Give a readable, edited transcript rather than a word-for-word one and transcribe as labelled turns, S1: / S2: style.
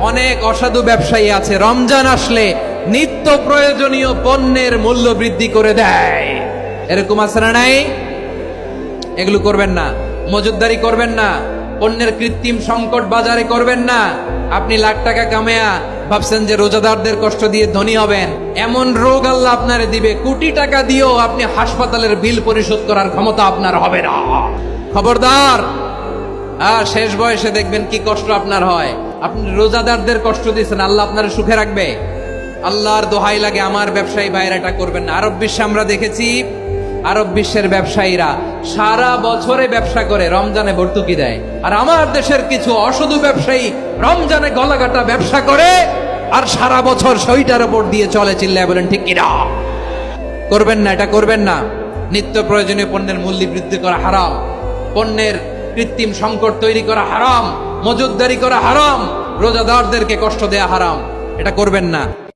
S1: অনেক অসাধু ব্যবসায়ী আছে রমজান আসলে নিত্য প্রয়োজনীয় পণ্যের মূল্য বৃদ্ধি করে দেয়। এরকম আছে না নাই? এগুলো করবেন না, মজুতদারি করবেন না, পণ্যের কৃত্রিম সংকট বাজারে করবেন না। আপনি লাখ টাকা কামায়া ভাবছেন যে রোজাদারদের কষ্ট দিয়ে ধনী হবেন, এমন রোগ আল্লাহ আপনারে দিবে, কোটি টাকা দিয়েও আপনি হাসপাতালের বিল পরিশোধ করার ক্ষমতা আপনার হবে না। খবরদার। শেষ বয়সে দেখবেন কি কষ্ট আপনার হয়। আপনি রোজাদারদের কষ্ট দিচ্ছেন, আল্লাহ আপনার সুখে রাখবে? আল্লাহর দোহাই লাগে আমার ব্যবসায়ী ভাইরা এটা করবেন না। আরব বিশ্বে আমরা দেখেছি, আরব বিশ্বের ব্যবসায়ীরা সারা বছরে ব্যবসা করে, রমজানে ভর্তুকি দেয়। আর আমার দেশের কিছু অসাধু ব্যবসায়ী রমজানে গলাকাটা ব্যবসা করে আর সারা বছর সইটার উপর দিয়ে চলে। চিল্লায় বলেন ঠিক কিনা? করবেন না, এটা করবেন না। নিত্য প্রয়োজনীয় পণ্যের মূল্য বৃদ্ধি করা হারাম, পণ্যের কৃত্রিম সংকট তৈরি করা হারাম, মজুতদারি করা হারাম, রোজাদারদেরকে কষ্ট দেয়া হারাম। এটা করবেন না।